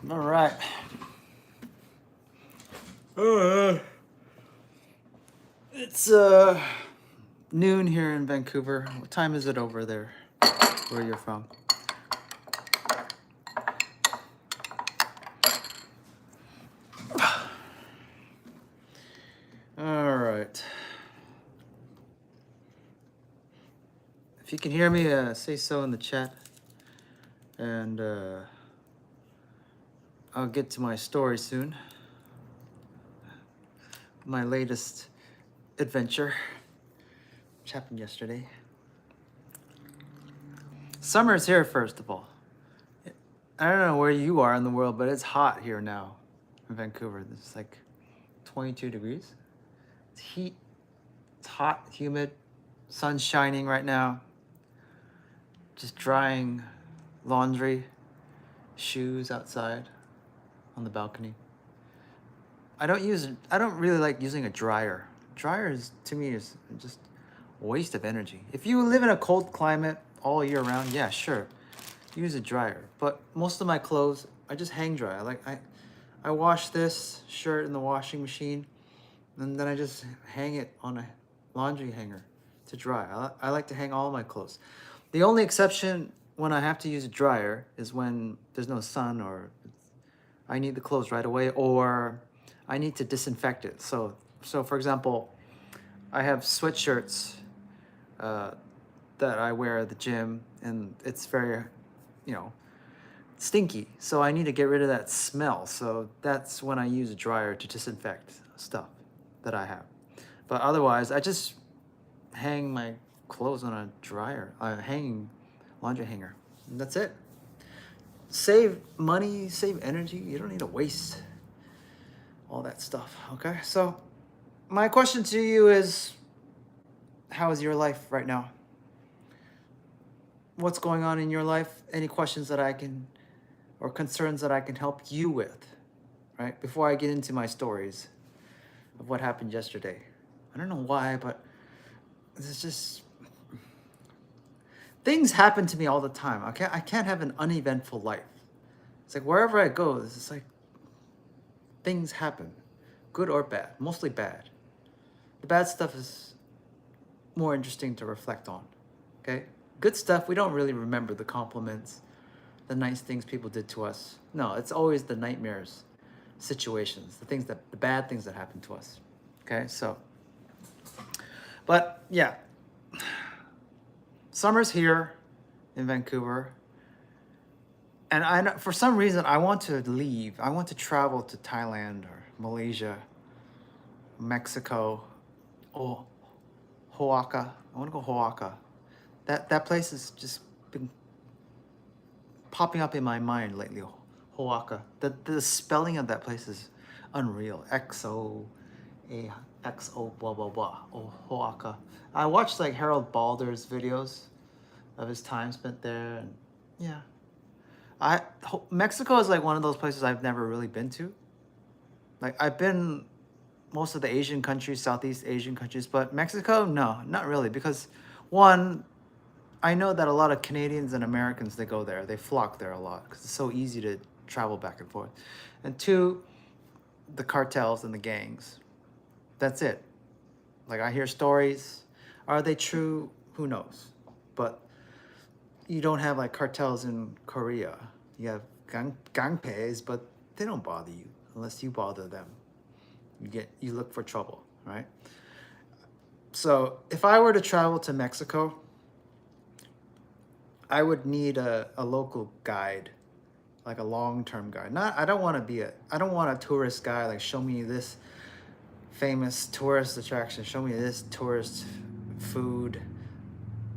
All right. Uh, it's noon here in Vancouver. What time is it over there where you're from? All right. If you can hear me, say so in the chat. And I'll get to my story soon. My latest adventure, which happened yesterday. Summer's here, first of all. I don't know where you are in the world, but it's hot here now in Vancouver. It's like 22 degrees. It's heat. It's hot, humid. Sun's shining right now. Just drying laundry, shoes outside on the balcony. I don't really like using a dryer. Dryer is, to me, is just a waste of energy. If you live in a cold climate all year round, yeah, sure, use a dryer. But most of my clothes, I just hang dry. I wash this shirt in the washing machine, and then I just hang it on a laundry hanger to dry. I like to hang all my clothes. The only exception when I have to use a dryer is when there's no sun, or I need the clothes right away, or I need to disinfect it. So for example, I have sweatshirts that I wear at the gym, and it's very, you know, stinky. So I need to get rid of that smell. So that's when I use a dryer to disinfect stuff that I have. But otherwise, I just hang my clothes on a dryer, a hanging laundry hanger. And that's it. Save money, save energy. You don't need to waste all that stuff, okay? So my question to you is, how is your life right now? What's going on in your life? Any questions that I can, or concerns that I can help you with, right? Before I get into my stories of what happened yesterday. I don't know why, but it's just, things happen to me all the time. I can't have an uneventful life. It's like wherever I go, it's just like things happen, good or bad, mostly bad. The bad stuff is more interesting to reflect on, okay? Good stuff, we don't really remember the compliments, the nice things people did to us. No, it's always the nightmares, situations, the bad things that happen to us, okay? So, but yeah, summer's here in Vancouver. And for some reason, I want to leave. I want to travel to Thailand or Malaysia, Mexico, or Oaxaca. I want to go Oaxaca. That place has just been popping up in my mind lately. Oaxaca. The spelling of that place is unreal. XO blah blah blah. Oh, Oaxaca. I watched like Harold Balder's videos of his time spent there, and yeah. Mexico is like one of those places I've never really been to. Like I've been most of the Asian countries, Southeast Asian countries, but Mexico, no, not really, because one, I know that a lot of Canadians and Americans, they go there, they flock there a lot because it's so easy to travel back and forth. And two, the cartels and the gangs. That's it. Like I hear stories. Are they true? Who knows? But you don't have like cartels in Korea. You have gangpes, but they don't bother you unless you bother them. You look for trouble, right? So if I were to travel to Mexico, I would need a local guide, like a long-term guide. I don't want a tourist guide, like show me this famous tourist attraction, show me this tourist food.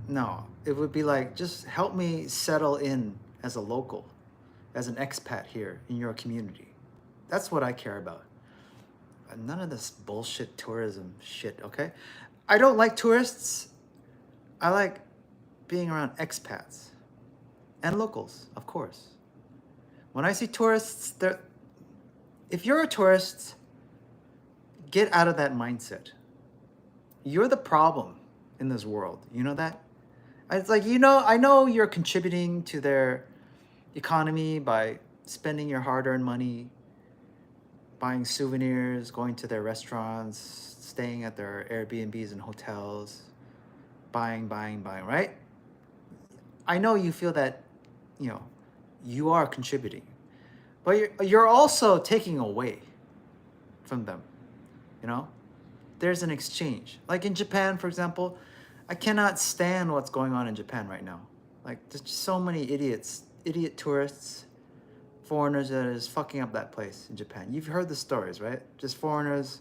No, it would be like, just help me settle in as a local, as an expat here in your community. That's what I care about. None of this bullshit tourism shit, okay? I don't like tourists. I like being around expats and locals, of course. When I see tourists, if you're a tourist, get out of that mindset. You're the problem in this world. You know that? It's like, I know you're contributing to their economy by spending your hard-earned money, buying souvenirs, going to their restaurants, staying at their Airbnbs and hotels, buying, right? I know you feel that, you know, you are contributing, but you're also taking away from them, you know? There's an exchange. Like in Japan, for example, I cannot stand what's going on in Japan right now. Like, there's just so many idiot tourists, foreigners that is fucking up that place in Japan. You've heard the stories, right? Just foreigners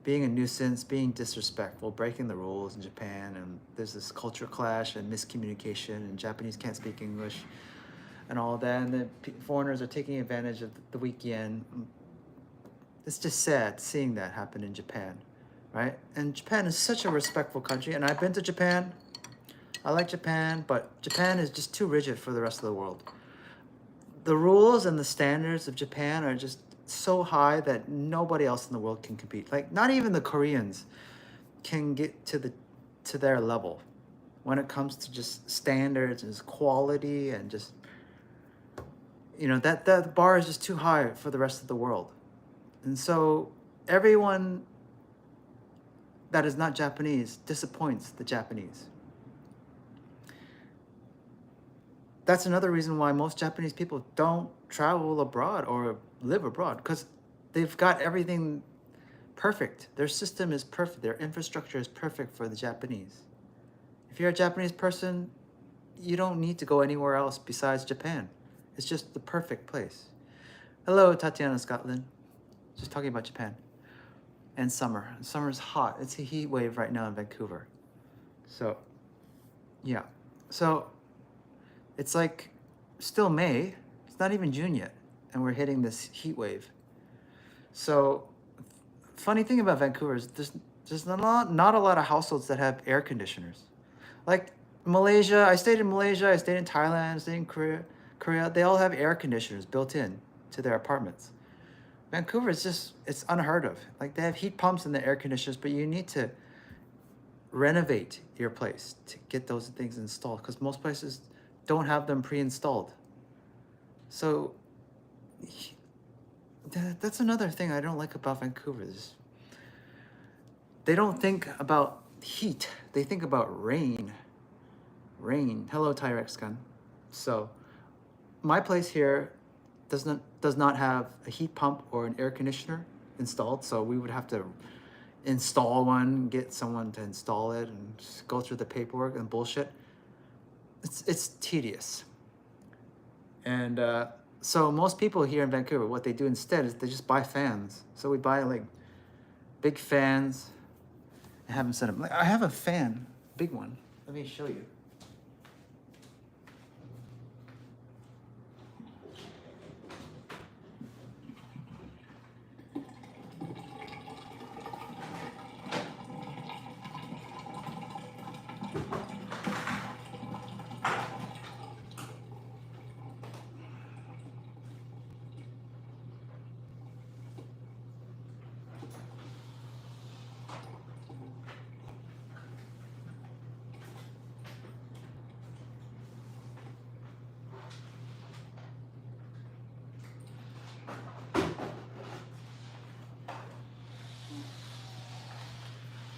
being a nuisance, being disrespectful, breaking the rules in Japan, and there's this culture clash and miscommunication, and Japanese can't speak English and all that, and the foreigners are taking advantage of the weak yen. It's just sad seeing that happen in Japan, right? And Japan is such a respectful country, and I've been to Japan. I like Japan, but Japan is just too rigid for the rest of the world. The rules and the standards of Japan are just so high that nobody else in the world can compete. Like, not even the Koreans can get to their level when it comes to just standards and quality, and just, you know, that bar is just too high for the rest of the world. And so everyone that is not Japanese disappoints the Japanese. That's another reason why most Japanese people don't travel abroad or live abroad, because they've got everything perfect. Their system is perfect. Their infrastructure is perfect for the Japanese. If you're a Japanese person, you don't need to go anywhere else besides Japan. It's just the perfect place. Hello, Tatiana Scotland. Just talking about Japan. And summer. Summer's hot. It's a heat wave right now in Vancouver. So, yeah. So, it's like still May. It's not even June yet, and we're hitting this heat wave. So, funny thing about Vancouver is there's not a lot of households that have air conditioners. Like Malaysia, I stayed in Malaysia, I stayed in Thailand, I stayed in Korea. They all have air conditioners built in to their apartments. Vancouver is just, it's unheard of. Like, they have heat pumps in the air conditioners, but you need to renovate your place to get those things installed, because most places don't have them pre-installed. So that's another thing I don't like about Vancouver. They don't think about heat. They think about rain. Rain. Hello, Tyrex gun. So my place here does not have a heat pump or an air conditioner installed. So we would have to install one, get someone to install it, and just go through the paperwork and bullshit. It's tedious. And so most people here in Vancouver, what they do instead is they just buy fans. So we buy like big fans and have them set up. Like, I have a fan, big one. Let me show you.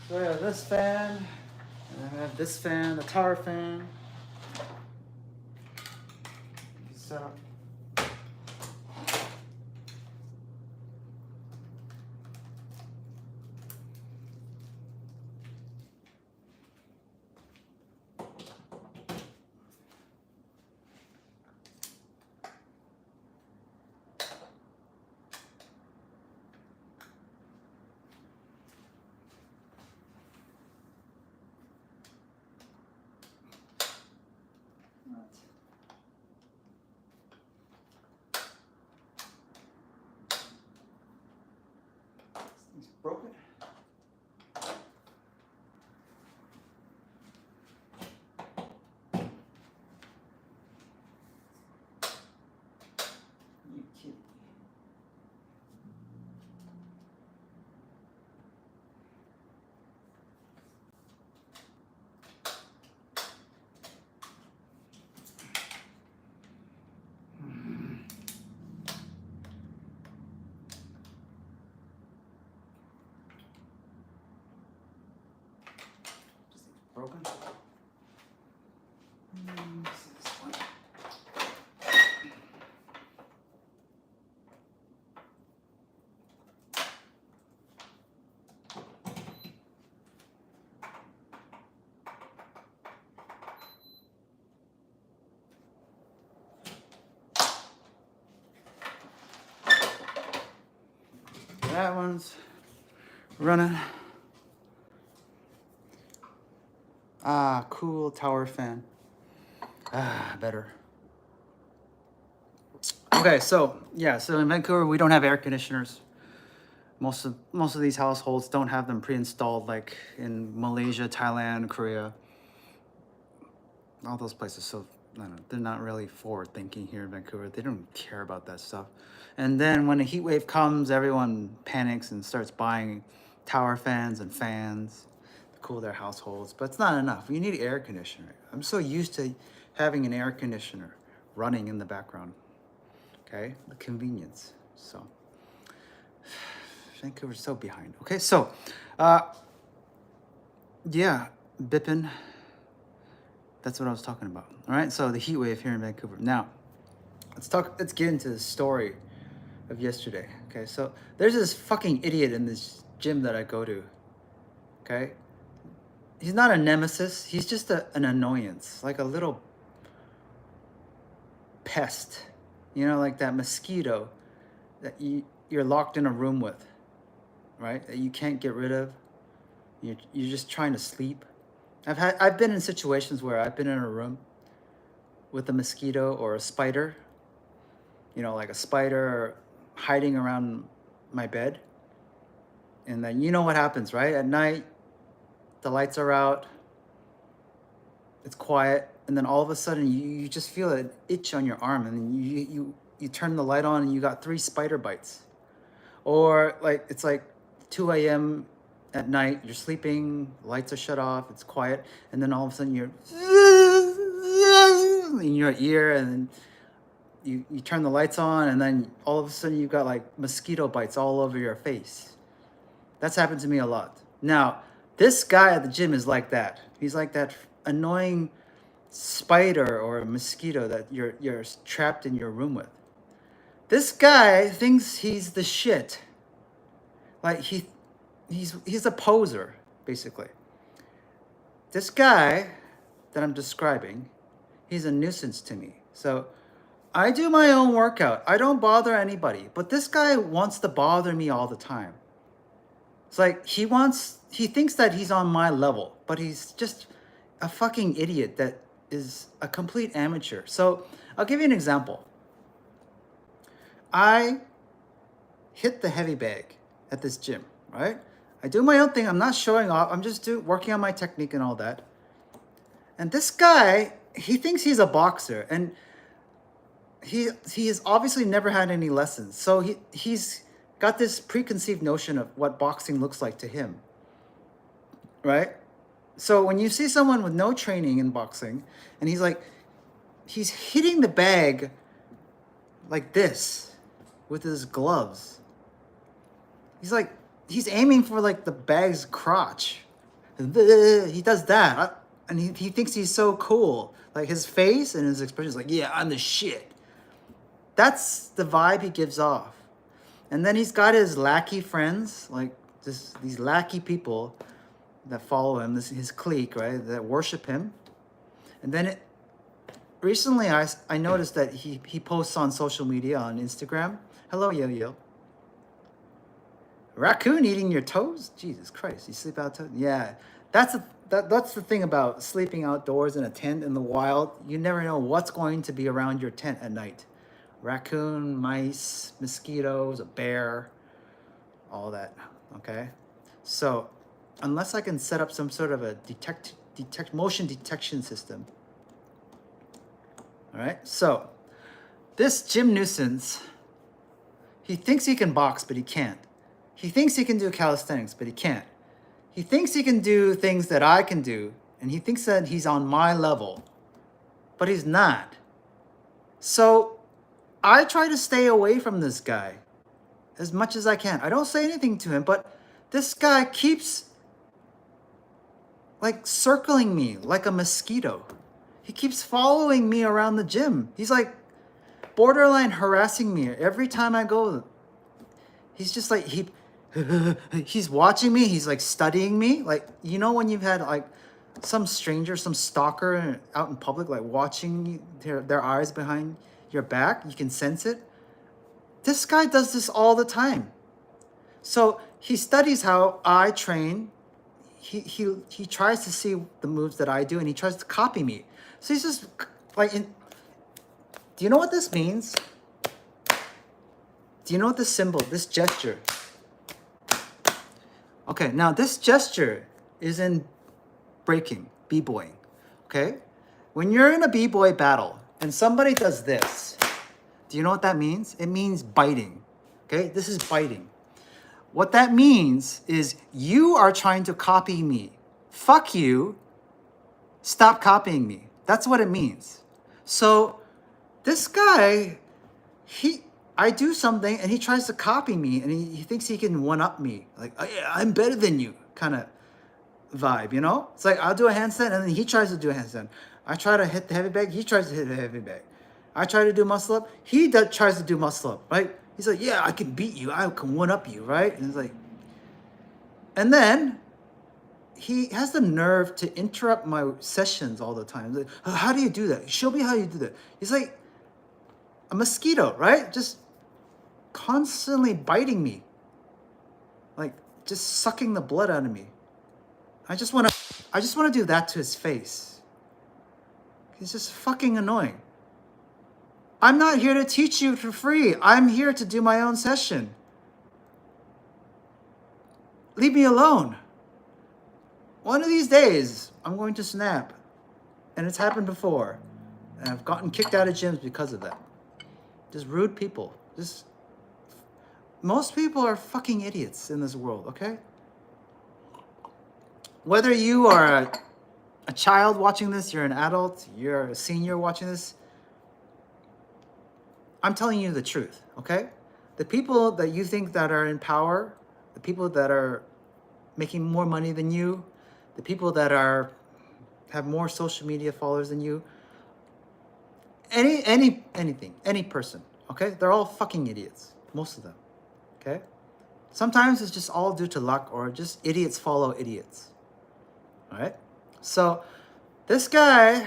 So I have this fan, and I have this fan, the tower fan. So that one's running. Cool tower fan. Better. Okay, so yeah, so in Vancouver we don't have air conditioners. Most of these households don't have them pre-installed, like in Malaysia, Thailand, Korea, all those places. So I don't know, they're not really forward thinking here in Vancouver. They don't care about that stuff. And then when a heat wave comes, everyone panics and starts buying tower fans and fans to cool their households. But it's not enough. You need air conditioner. I'm so used to having an air conditioner running in the background. Okay, the convenience. So Vancouver's so behind. Okay, so yeah, Bipin. That's what I was talking about. All right, so the heat wave here in Vancouver. Now, let's get into the story of yesterday. Okay, so there's this fucking idiot in this gym that I go to. Okay, he's not a nemesis. He's just an annoyance, like a little pest. You know, like that mosquito that you're locked in a room with, right? That you can't get rid of. You're just trying to sleep. I've been in situations where I've been in a room with a mosquito or a spider, you know, like a spider hiding around my bed. And then you know what happens, right? At night, the lights are out, it's quiet, and then all of a sudden you just feel an itch on your arm, and you turn the light on and you got 3 spider bites. Or like it's like 2 a.m. at night, you're sleeping, lights are shut off, it's quiet, and then all of a sudden you're in your ear, and then you turn the lights on, and then all of a sudden you've got like mosquito bites all over your face. That's happened to me a lot. Now, this guy at the gym is like that. He's like that annoying spider or mosquito that you're trapped in your room with. This guy thinks he's the shit. Like he's a poser, basically. This guy that I'm describing, he's a nuisance to me. So I do my own workout. I don't bother anybody. But this guy wants to bother me all the time. It's like he thinks that he's on my level, but he's just a fucking idiot that is a complete amateur. So I'll give you an example. I hit the heavy bag at this gym, right? I do my own thing. I'm not showing off. I'm just working on my technique and all that. And this guy, he thinks he's a boxer, and he has obviously never had any lessons. So he's got this preconceived notion of what boxing looks like to him, right? So when you see someone with no training in boxing, and he's hitting the bag like this with his gloves. He's aiming for like the bag's crotch. He does that, and he thinks he's so cool. Like his face and his expression is like, yeah, I'm the shit. That's the vibe he gives off. And then he's got his lackey friends, like these lackey people that follow him, his clique, right, that worship him. And then recently I noticed that he posts on social media, on Instagram. Hello, Yo-Yo. Raccoon eating your toes? Jesus Christ, you sleep out toes? Yeah, that's the thing about sleeping outdoors in a tent in the wild. You never know what's going to be around your tent at night. Raccoon, mice, mosquitoes, a bear, all that, okay? So unless I can set up some sort of a motion detection system, all right? So this gym nuisance, he thinks he can box, but he can't. He thinks he can do calisthenics, but he can't. He thinks he can do things that I can do, and he thinks that he's on my level, but he's not. So I try to stay away from this guy as much as I can. I don't say anything to him, but this guy keeps like circling me like a mosquito. He keeps following me around the gym. He's like borderline harassing me every time I go. He's just like, he's watching me. He's like studying me. Like, you know, when you've had like some stranger, some stalker out in public, like watching their eyes behind your back, you can sense it. This guy does this all the time. So he studies how I train. He tries to see the moves that I do, and he tries to copy me. So he's just like, do you know what this means? Do you know what this symbol, this gesture? Okay, now this gesture is in breaking, b-boying, okay? When you're in a b-boy battle and somebody does this, do you know what that means? It means biting, okay? This is biting. What that means is you are trying to copy me. Fuck you. Stop copying me. That's what it means. So this guy, I do something and he tries to copy me and he thinks he can one-up me. Like, oh, yeah, I'm better than you kind of vibe, you know? It's like I'll do a handstand and then he tries to do a handstand. I try to hit the heavy bag, he tries to hit the heavy bag. I try to do muscle up, he tries to do muscle up, right? He's like, yeah, I can beat you, I can one-up you, right? And it's like, and then he has the nerve to interrupt my sessions all the time. Like, how do you do that? Show me how you do that. He's like a mosquito, right? Just constantly biting me. Like just sucking the blood out of me. I just want to do that to his face. He's just fucking annoying. I'm not here to teach you for free. I'm here to do my own session. Leave me alone. One of these days, I'm going to snap. And it's happened before. And I've gotten kicked out of gyms because of that. Just rude people. Most people are fucking idiots in this world, okay? Whether you are a child watching this, you're an adult, you're a senior watching this, I'm telling you the truth, okay? The people that you think that are in power, the people that are making more money than you, the people that have more social media followers than you, any person, okay? They're all fucking idiots, most of them, okay? Sometimes it's just all due to luck or just idiots follow idiots, all right? So this guy,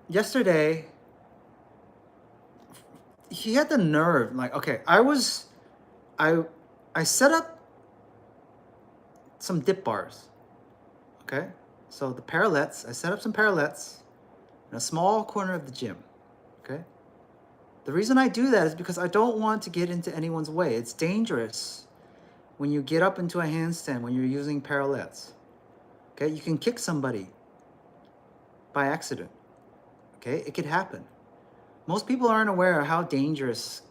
yesterday, he had the nerve, like, okay, I set up some dip bars, okay? So the parallettes, I set up some parallettes in a small corner of the gym, okay? The reason I do that is because I don't want to get into anyone's way. It's dangerous when you get up into a handstand when you're using parallettes, okay? You can kick somebody by accident, okay? It could happen. Most people aren't aware of how dangerous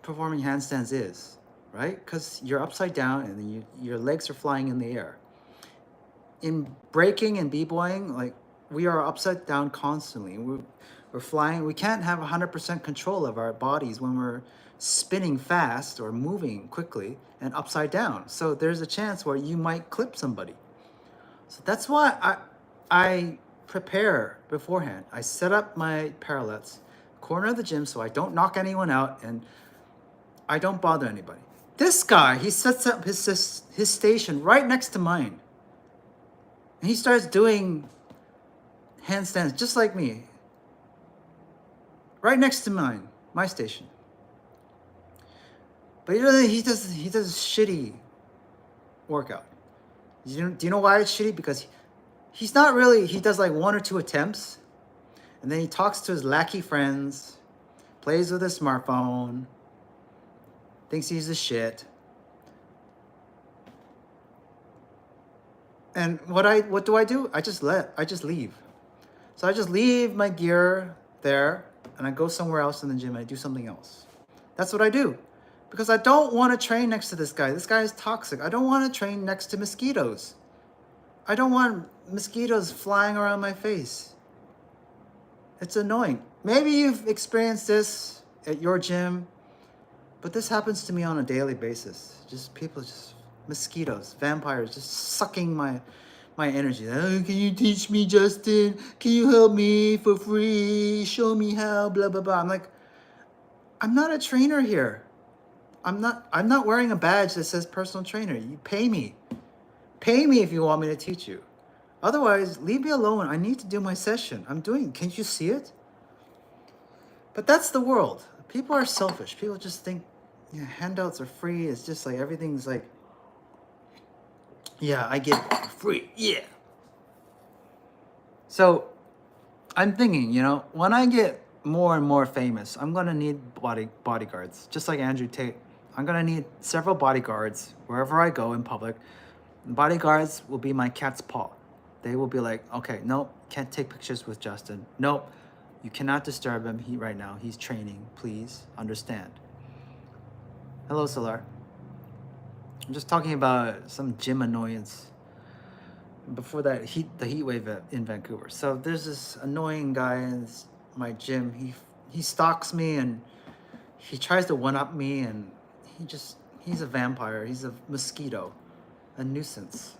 performing handstands is, right? Because you're upside down and then your legs are flying in the air. In breaking and b-boying, like, we are upside down constantly. We're flying. We can't have 100% control of our bodies when we're spinning fast or moving quickly and upside down. So there's a chance where you might clip somebody. So that's why I prepare beforehand. I set up my parallettes, corner of the gym, so I don't knock anyone out and I don't bother anybody. This guy, he sets up his station right next to mine. And he starts doing handstands just like me. Right next to mine, my station. But he does shitty workout. Do you know why it's shitty? Because he's not really, he does like 1 or 2 attempts. And then he talks to his lackey friends, plays with his smartphone, thinks he's the shit. And what do I do? I just leave. So I just leave my gear there and I go somewhere else in the gym and I do something else. That's what I do. Because I don't want to train next to this guy. This guy is toxic. I don't want to train next to mosquitoes. I don't want mosquitoes flying around my face. It's annoying. Maybe you've experienced this at your gym, but this happens to me on a daily basis. Just people, mosquitoes, vampires, just sucking my energy. Oh, can you teach me, Justin? Can you help me for free? Show me how, blah, blah, blah. I'm like, I'm not a trainer here. I'm not wearing a badge that says personal trainer. You pay me. Pay me if you want me to teach you. Otherwise, leave me alone. I need to do my session. Can't you see it? But that's the world. People are selfish. People just think Yeah, handouts are free. It's just like everything's like, yeah, I get it free. Yeah. So I'm thinking, when I get more and more famous, I'm gonna need bodyguards, just like Andrew Tate. I'm gonna need several bodyguards wherever I go in public. Bodyguards will be my cat's paw. They will be like, okay, nope, can't take pictures with Justin. Nope, you cannot disturb him. Right now, he's training. Please understand. Hello, Solar. I'm just talking about some gym annoyance before the heat wave in Vancouver. So there's this annoying guy in my gym. He stalks me and he tries to one up me, and he's a vampire. He's a mosquito, a nuisance.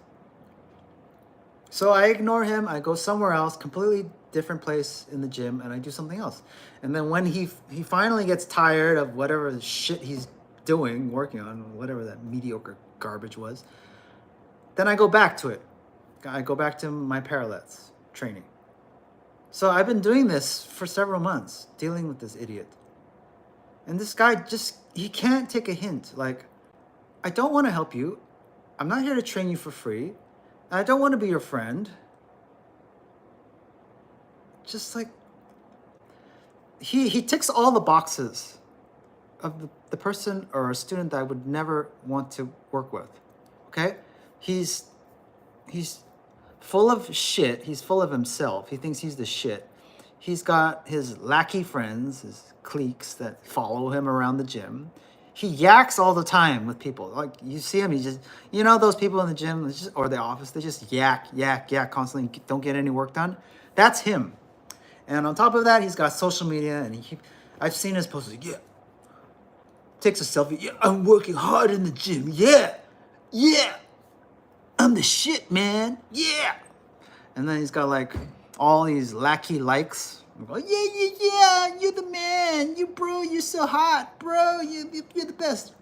So I ignore him. I go somewhere else, completely different place in the gym, and I do something else. And then when he finally gets tired of whatever the shit he's doing, working on, whatever that mediocre garbage was, then I go back to it. I go back to my parallettes training. So I've been doing this for several months, dealing with this idiot. And this guy he can't take a hint. Like, I don't want to help you. I'm not here to train you for free. I don't want to be your friend. Just like, he ticks all the boxes of the person or a student that I would never want to work with. Okay? He's full of shit. He's full of himself. He thinks he's the shit. He's got his lackey friends, his cliques that follow him around the gym. He yaks all the time with people. Like, you see him, he just, those people in the gym or the office, they just yak constantly, don't get any work done. That's him. And on top of that, he's got social media, and I've seen his posts, like, yeah, takes a selfie, yeah, I'm working hard in the gym, yeah, I'm the shit, man, yeah. And then he's got like all these lackey likes. Go, yeah, you're the man, you're so hot, bro, you're the best.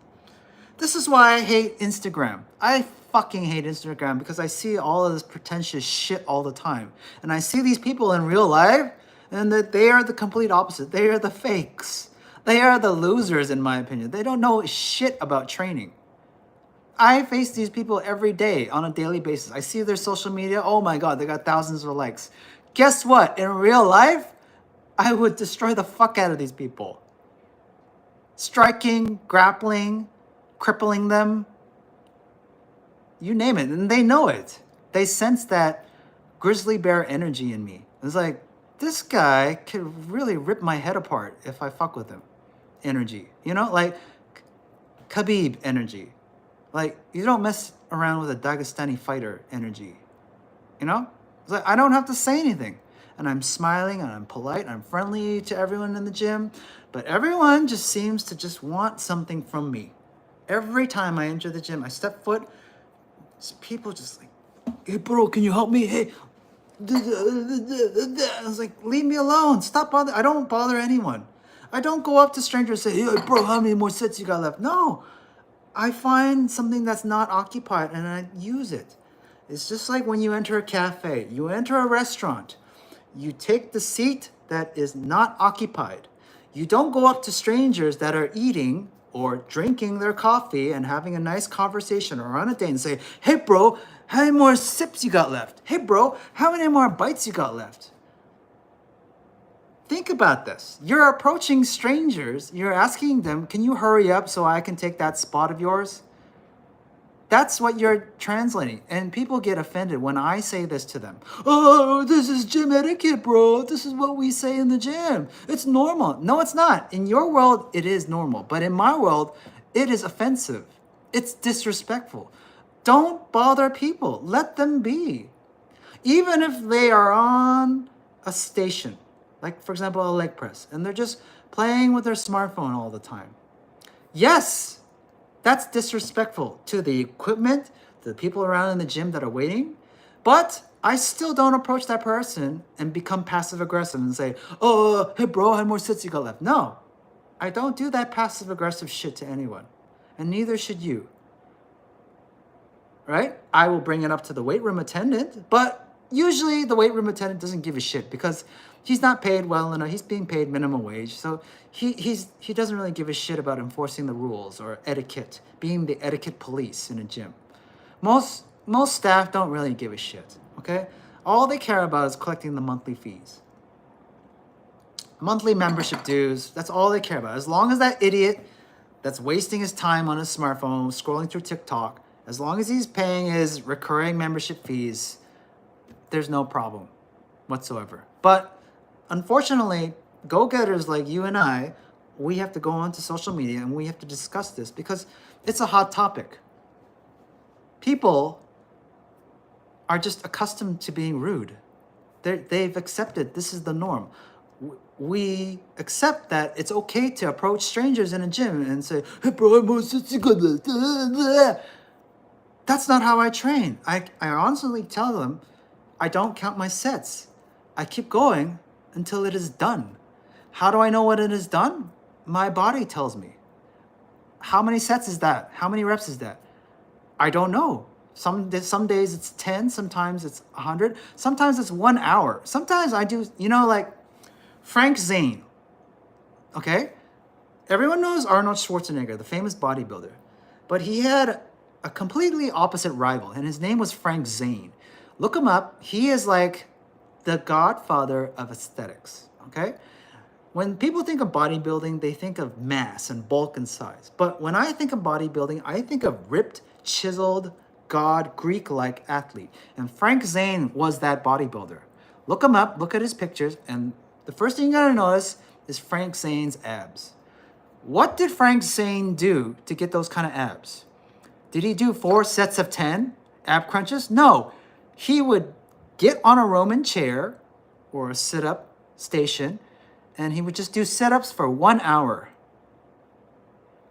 This is why I hate Instagram. I fucking hate Instagram because I see all of this pretentious shit all the time. And I see these people in real life, and that they are the complete opposite. They are the fakes. They are the losers, in my opinion. They don't know shit about training. I face these people every day on a daily basis. I see their social media. Oh my God, they got thousands of likes. Guess what? In real life, I would destroy the fuck out of these people. Striking, grappling, crippling them. You name it. And they know it. They sense that grizzly bear energy in me. It's like, this guy could really rip my head apart if I fuck with him. Energy. Like Khabib energy. Like, you don't mess around with a Dagestani fighter energy. It's like, I don't have to say anything. And I'm smiling and I'm polite and I'm friendly to everyone in the gym. But everyone just seems to just want something from me. Every time I enter the gym, I step foot, people just like, hey, bro, can you help me? Hey. I was like, leave me alone. Stop bothering. I don't bother anyone. I don't go up to strangers and say, hey, bro, how many more sets you got left? No. I find something that's not occupied and I use it. It's just like when you enter a cafe, you enter a restaurant, you take the seat that is not occupied. You don't go up to strangers that are eating or drinking their coffee and having a nice conversation or on a date and say, hey bro, how many more sips you got left? Hey bro, how many more bites you got left? Think about this. You're approaching strangers. You're asking them, can you hurry up so I can take that spot of yours? That's what you're translating. And people get offended when I say this to them. Oh, this is gym etiquette, bro. This is what we say in the gym. It's normal. No, it's not. In your world, it is normal. But in my world, it is offensive. It's disrespectful. Don't bother people. Let them be. Even if they are on a station, like for example, a leg press, and they're just playing with their smartphone all the time. Yes, that's disrespectful to the equipment, to the people around in the gym that are waiting. But I still don't approach that person and become passive aggressive and say, oh, hey bro, how many more sets you got left? No, I don't do that passive aggressive shit to anyone. And neither should you. Right? I will bring it up to the weight room attendant, but usually the weight room attendant doesn't give a shit because he's not paid well enough. He's being paid minimum wage, so he doesn't really give a shit about enforcing the rules or etiquette, being the etiquette police in a gym. Most staff don't really give a shit. Okay, all they care about is collecting the monthly fees, monthly membership dues. That's all they care about. As long as that idiot that's wasting his time on his smartphone scrolling through TikTok, as long as he's paying his recurring membership fees, there's no problem whatsoever. But unfortunately, go-getters like you and I, we have to go onto social media and we have to discuss this because it's a hot topic. People are just accustomed to being rude. They've accepted this is the norm. We accept that it's okay to approach strangers in a gym and say, "Hey bro, I'm such a good..." That's not how I train. I honestly tell them, I don't count my sets. I keep going until it is done. How do I know when it is done? My body tells me. How many sets is that? How many reps is that? I don't know. Some days it's 10, sometimes it's 100, sometimes it's 1 hour. Sometimes I do, like Frank Zane, okay? Everyone knows Arnold Schwarzenegger, the famous bodybuilder, but he had a completely opposite rival, and his name was Frank Zane. Look him up. He is like the godfather of aesthetics, okay? When people think of bodybuilding, they think of mass and bulk and size. But when I think of bodybuilding, I think of ripped, chiseled, god, Greek-like athlete. And Frank Zane was that bodybuilder. Look him up, look at his pictures, and the first thing you're gonna notice is Frank Zane's abs. What did Frank Zane do to get those kind of abs? Did he do 4 sets of 10 ab crunches? No. He would get on a Roman chair or a sit-up station, and he would just do sit-ups for 1 hour.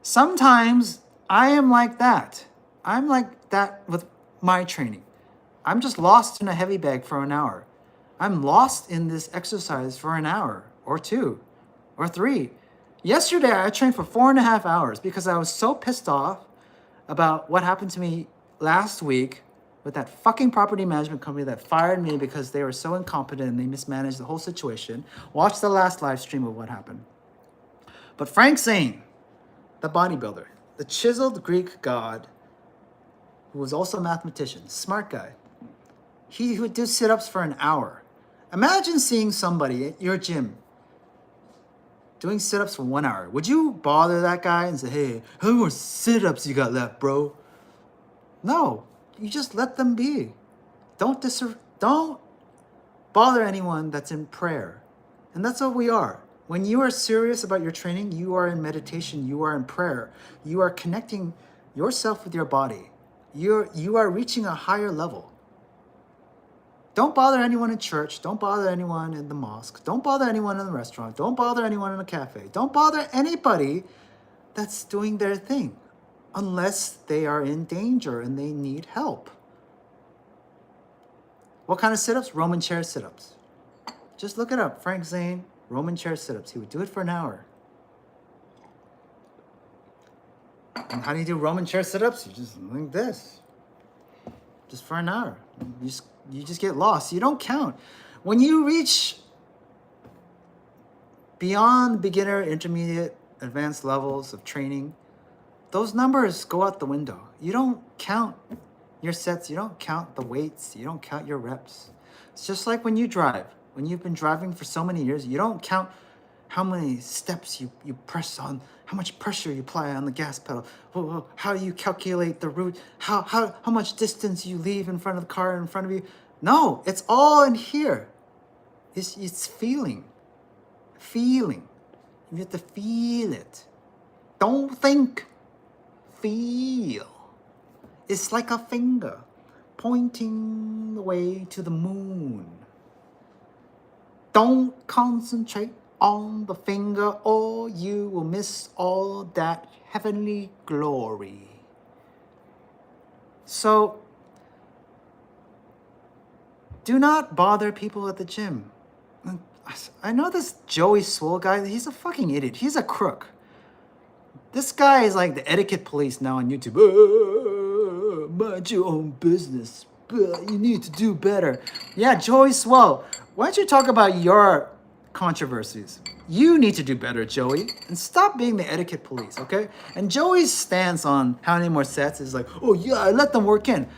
Sometimes I am like that. I'm like that with my training. I'm just lost in a heavy bag for an hour. I'm lost in this exercise for an hour or 2 or 3. Yesterday, I trained for 4.5 hours because I was so pissed off about what happened to me last week with that fucking property management company that fired me because they were so incompetent and they mismanaged the whole situation. Watch the last live stream of what happened. But Frank Zane, the bodybuilder, the chiseled Greek god, who was also a mathematician, smart guy, he would do sit-ups for an hour. Imagine seeing somebody at your gym doing sit-ups for 1 hour. Would you bother that guy and say, "Hey, how many more sit-ups you got left, bro?" No, you just let them be. Don't bother anyone that's in prayer. And that's what we are. When you are serious about your training, you are in meditation, you are in prayer. You are connecting yourself with your body. You are reaching a higher level. Don't bother anyone in church. Don't bother anyone in the mosque. Don't bother anyone in the restaurant. Don't bother anyone in a cafe. Don't bother anybody that's doing their thing unless they are in danger and they need help. What kind of sit-ups? Roman chair sit-ups. Just look it up. Frank Zane, Roman chair sit-ups. He would do it for an hour. And how do you do Roman chair sit-ups? You just like this. Just for an hour. You just get lost. You don't count. When you reach beyond beginner, intermediate, advanced levels of training, those numbers go out the window. You don't count your sets. You don't count the weights. You don't count your reps. It's just like when you drive. When you've been driving for so many years, you don't count how many steps you press on, how much pressure you apply on the gas pedal, how you calculate the route, how much distance you leave in front of the car in front of you. No, it's all in here. It's feeling. Feeling. You have to feel it. Don't think. Feel. It's like a finger pointing the way to the moon. Don't concentrate on the finger or you will miss all that heavenly glory. So, do not bother people at the gym. I know this Joey Swole guy, he's a fucking idiot. He's a crook. This guy is like the etiquette police now on YouTube. Mind your own business, You need to do better. Yeah, Joey Swell. Why don't you talk about your controversies? You need to do better, Joey, and stop being the etiquette police, okay? And Joey's stance on how many more sets is like, oh yeah, I let them work in.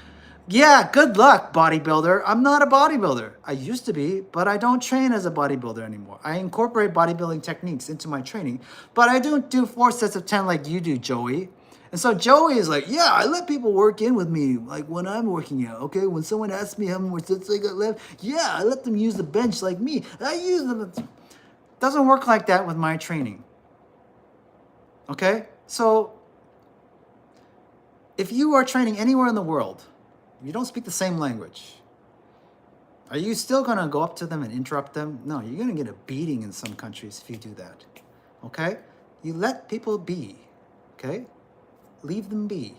Yeah, good luck, bodybuilder. I'm not a bodybuilder. I used to be, but I don't train as a bodybuilder anymore. I incorporate bodybuilding techniques into my training, but I don't do 4 sets of 10 like you do, Joey. And so Joey is like, yeah, I let people work in with me, like when I'm working out, okay? When someone asks me how many more sets I got left, yeah, I let them use the bench like me. I use them. Doesn't work like that with my training. Okay? So if you are training anywhere in the world, you don't speak the same language, are you still gonna go up to them and interrupt them? No, you're gonna get a beating in some countries if you do that. Okay? You let people be. Okay? Leave them be.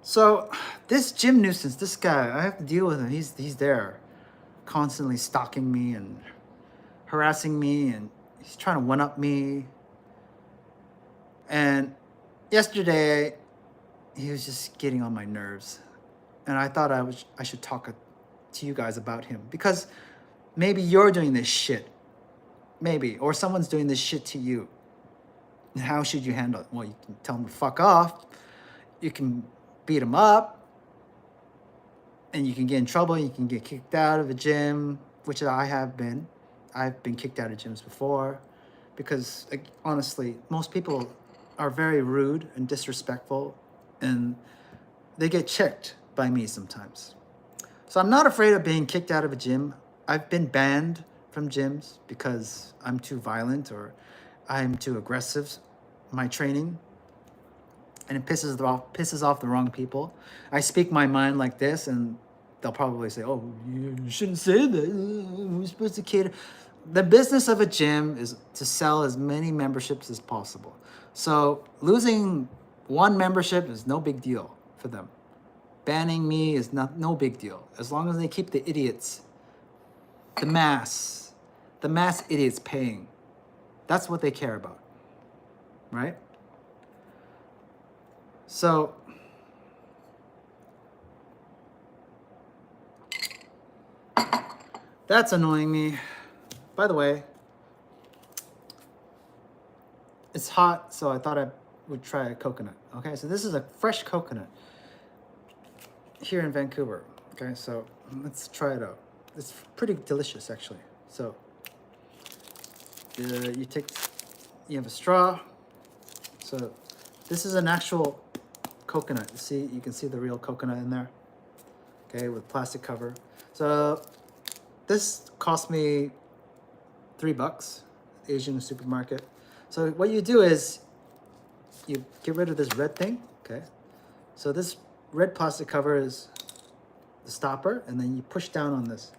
So this Jim Nuisance, this guy, I have to deal with him. He's there, constantly stalking me and harassing me, and he's trying to one-up me. And yesterday, he was just getting on my nerves, and I thought I should talk to you guys about him, because maybe you're doing this shit, maybe, or someone's doing this shit to you. And how should you handle it? Well, you can tell him to fuck off. You can beat him up, and you can get in trouble. You can get kicked out of a gym, which I have been. I've been kicked out of gyms before because, like, honestly, most people are very rude and disrespectful, and they get checked by me sometimes. So I'm not afraid of being kicked out of a gym. I've been banned from gyms because I'm too violent or I'm too aggressive in my training, and it pisses off the wrong people. I speak my mind like this, and they'll probably say, oh, you shouldn't say that. We're supposed to cater. The business of a gym is to sell as many memberships as possible. So losing one membership is no big deal for them. Banning me is no big deal. As long as they keep the idiots, the mass idiots paying. That's what they care about, right? So that's annoying me. By the way, it's hot, so I thought I would try a coconut. Okay, so this is a fresh coconut here in Vancouver. Okay, so let's try it out. It's pretty delicious, actually. So you have a straw. So this is an actual coconut. You can see the real coconut in there. Okay, with plastic cover. So this cost me $3, Asian supermarket. So what you do is you get rid of this red thing. Okay, so this red plastic cover is the stopper, and then you push down on this.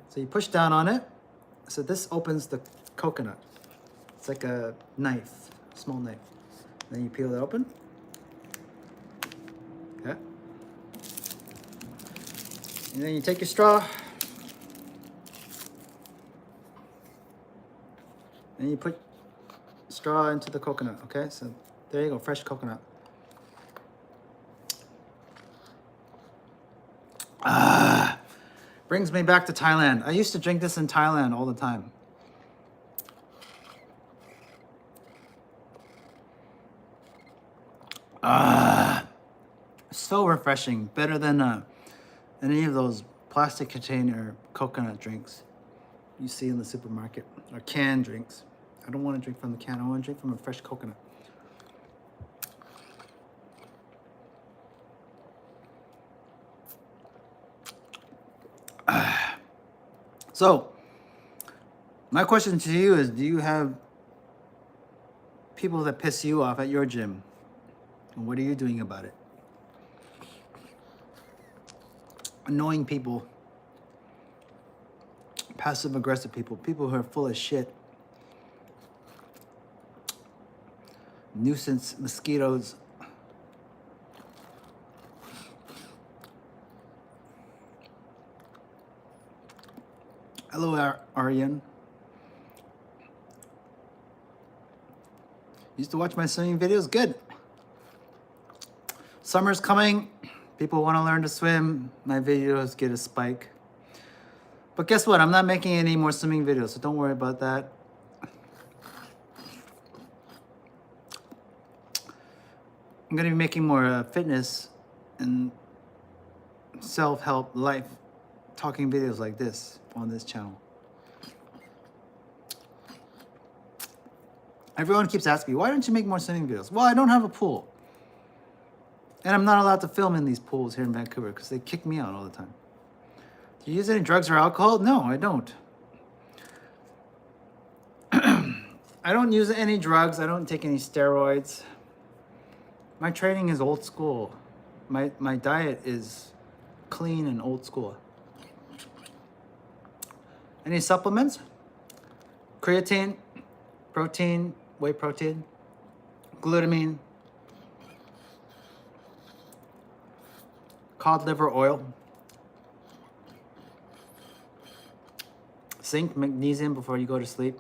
So you push down on it. So this opens the coconut. It's like a knife, a small knife. Then you peel it open. Okay. And then you take your straw. And you put straw into the coconut. Okay, so there you go, fresh coconut. Brings me back to Thailand. I used to drink this in Thailand all the time. So refreshing. Better than any of those plastic container coconut drinks you see in the supermarket, or canned drinks. I don't want to drink from the can. I want to drink from a fresh coconut. So, my question to you is, do you have people that piss you off at your gym? And what are you doing about it? Annoying people, passive-aggressive people, people who are full of shit, nuisance mosquitoes. Hello, Aryan. Used to watch my swimming videos? Good. Summer's coming. People want to learn to swim, my videos get a spike. But guess what? I'm not making any more swimming videos, so don't worry about that. I'm going to be making more fitness and self-help life talking videos like this on this channel. Everyone keeps asking me, why don't you make more swimming videos? Well, I don't have a pool. And I'm not allowed to film in these pools here in Vancouver because they kick me out all the time. Do you use any drugs or alcohol? No, I don't. I don't use any drugs. I don't take any steroids. My training is old school. My diet is clean and old school. Any supplements? Creatine, protein, whey protein, glutamine, cod liver oil, zinc, magnesium before you go to sleep.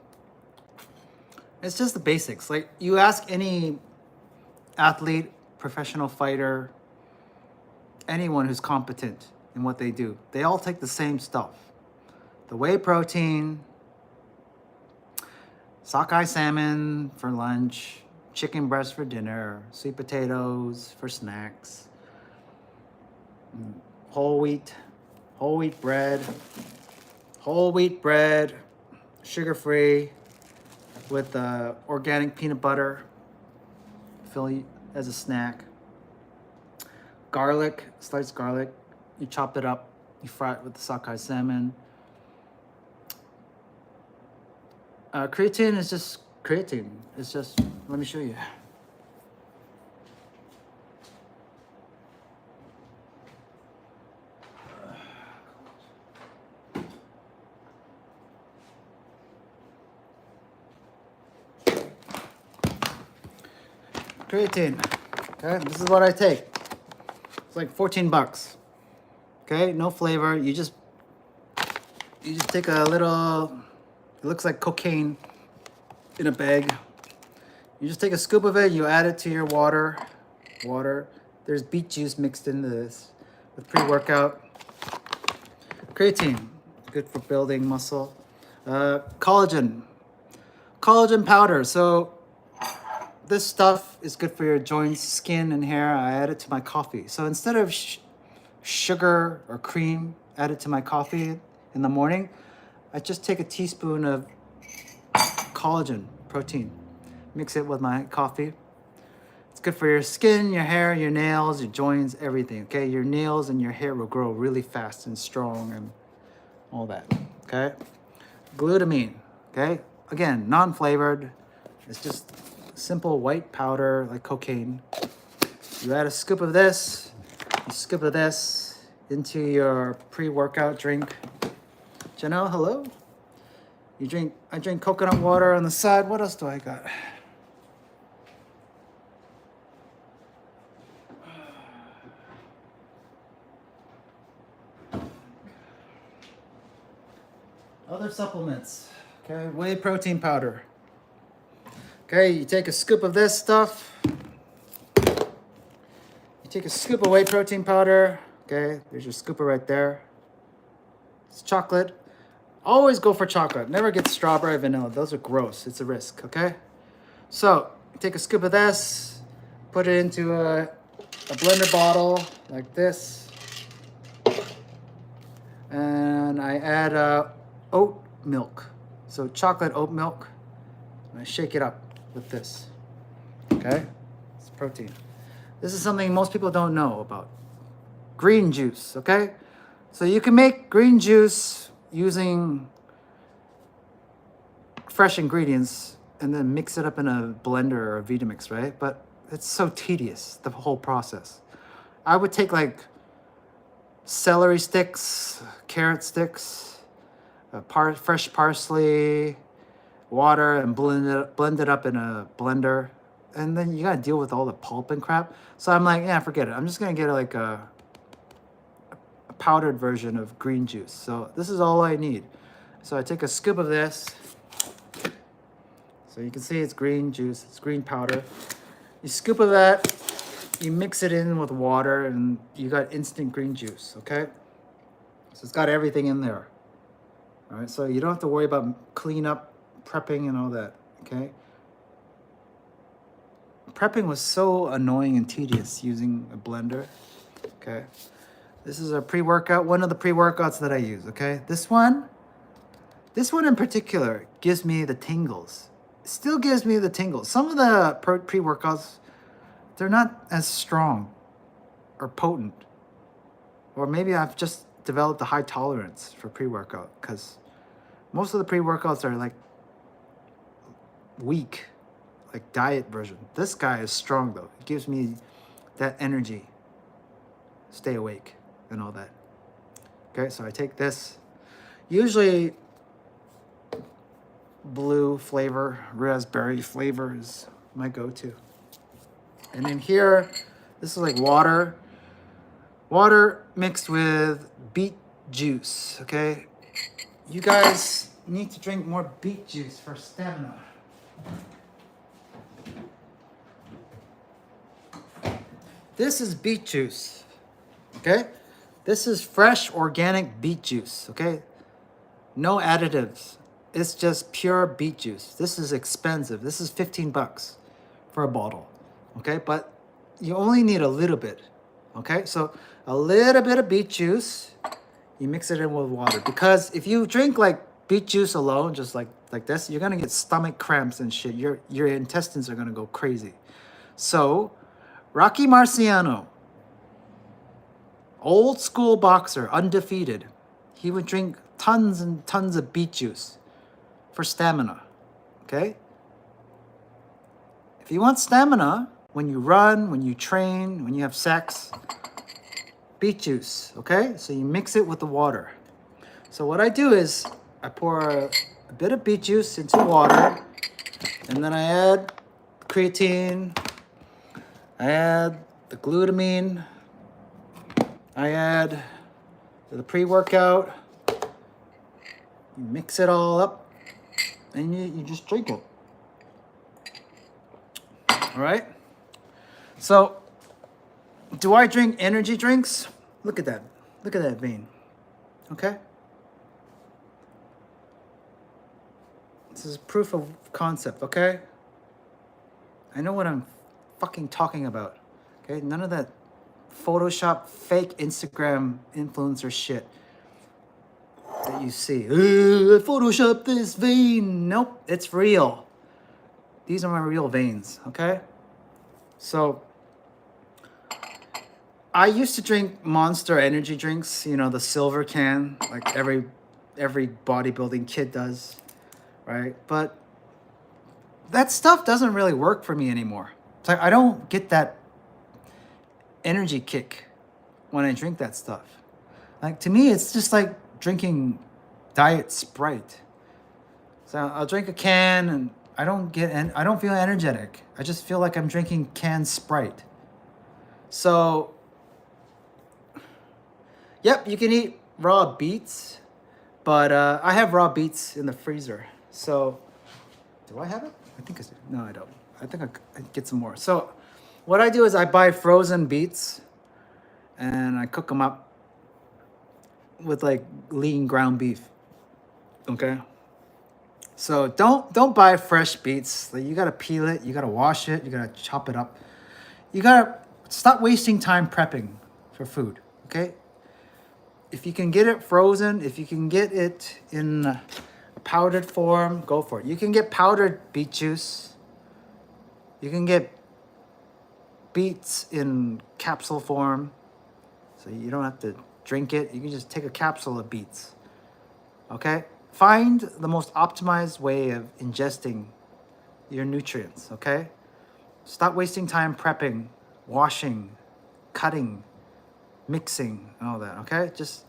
It's just the basics. Like you ask any athlete, professional fighter, anyone who's competent in what they do, they all take the same stuff. The whey protein, sockeye salmon for lunch, chicken breast for dinner, sweet potatoes for snacks, whole wheat bread, sugar-free with organic peanut butter, fill you as a snack. Garlic, sliced garlic, you chop it up, you fry it with the sockeye salmon. Creatine is just creatine. It's just, let me show you. Creatine. Okay, this is what I take. It's like 14 bucks. Okay, no flavor. You just take a little, it looks like cocaine in a bag. You just take a scoop of it, you add it to your water. There's beet juice mixed into this with pre-workout. Creatine, good for building muscle. Collagen powder. So this stuff is good for your joints, skin, and hair. I add it to my coffee. So instead of sugar or cream added to my coffee in the morning, I just take a teaspoon of collagen protein, mix it with my coffee. It's good for your skin, your hair, your nails, your joints, everything, okay? Your nails and your hair will grow really fast and strong and all that, okay? Glutamine, okay? Again, non-flavored. It's just simple white powder like cocaine. You add a scoop of this, a scoop of this into your pre-workout drink. Janelle, hello? I drink coconut water on the side. What else do I got? Other supplements. Okay, whey protein powder. Okay, you take a scoop of this stuff. You take a scoop of whey protein powder. Okay, there's your scooper right there. It's chocolate. Always go for chocolate. Never get strawberry, vanilla. Those are gross. It's a risk, okay? So, take a scoop of this. Put it into a blender bottle like this. And I add oat milk. So, chocolate oat milk. And I shake it up with this. Okay? It's protein. This is something most people don't know about. Green juice, okay? So you can make green juice using fresh ingredients and then mix it up in a blender or a Vitamix, right? But it's so tedious, the whole process. I would take like celery sticks, carrot sticks, fresh parsley, water, and blend it up in a blender. And then you gotta deal with all the pulp and crap. So I'm like, yeah, forget it. I'm just gonna get like a powdered version of green juice. So this is all I need. So I take a scoop of this. So you can see it's green juice, it's green powder. You scoop of that, you mix it in with water and you got instant green juice, okay? So it's got everything in there. All right, so you don't have to worry about cleanup, prepping and all that, okay? Prepping was so annoying and tedious using a blender, okay? This is a pre-workout, one of the pre-workouts that I use, okay? This one in particular gives me the tingles. Still gives me the tingles. Some of the pre-workouts, they're not as strong or potent. Or maybe I've just developed a high tolerance for pre-workout because most of the pre-workouts are like weak, like diet version. This guy is strong though. It gives me that energy, stay awake and all that. Okay, so I take this. Usually blue flavor, raspberry flavor is my go-to. And in here, this is like water. Water mixed with beet juice, okay? You guys need to drink more beet juice for stamina. This is beet juice, okay? This is fresh organic beet juice, okay? No additives. It's just pure beet juice. This is expensive. This is 15 bucks for a bottle, okay? But you only need a little bit, okay? So a little bit of beet juice, you mix it in with water. Because if you drink like beet juice alone, just like this, you're gonna get stomach cramps and shit. Your intestines are gonna go crazy. So Rocky Marciano, old school boxer, undefeated. He would drink tons and tons of beet juice for stamina, okay? If you want stamina, when you run, when you train, when you have sex, beet juice, okay? So you mix it with the water. So what I do is I pour a bit of beet juice into water, and then I add creatine, I add the glutamine, I add the pre-workout, you mix it all up, and you just drink it. All right? So, do I drink energy drinks? Look at that. Look at that vein. Okay? This is proof of concept, okay? I know what I'm fucking talking about. Okay? None of that Photoshop fake Instagram influencer shit that you see. Photoshop this vein. Nope, it's real. These are my real veins, okay? So, I used to drink Monster energy drinks, you know, the silver can, like every bodybuilding kid does, right? But that stuff doesn't really work for me anymore. It's like I don't get that energy kick when I drink that stuff. Like to me, it's just like drinking Diet Sprite. So I'll drink a can and I don't feel energetic. I just feel like I'm drinking canned Sprite. So, yep, you can eat raw beets, but I have raw beets in the freezer. So, do I have it? I think I do. No, I don't. I think I get some more. So, what I do is I buy frozen beets and I cook them up with like lean ground beef. Okay? So don't buy fresh beets. Like, you gotta peel it, you gotta wash it, you gotta chop it up. You gotta stop wasting time prepping for food, okay? If you can get it frozen, if you can get it in a powdered form, go for it. You can get powdered beet juice. You can get beets in capsule form. So you don't have to drink it. You can just take a capsule of beets, okay? Find the most optimized way of ingesting your nutrients, okay? Stop wasting time prepping, washing, cutting, mixing, and all that, okay? Just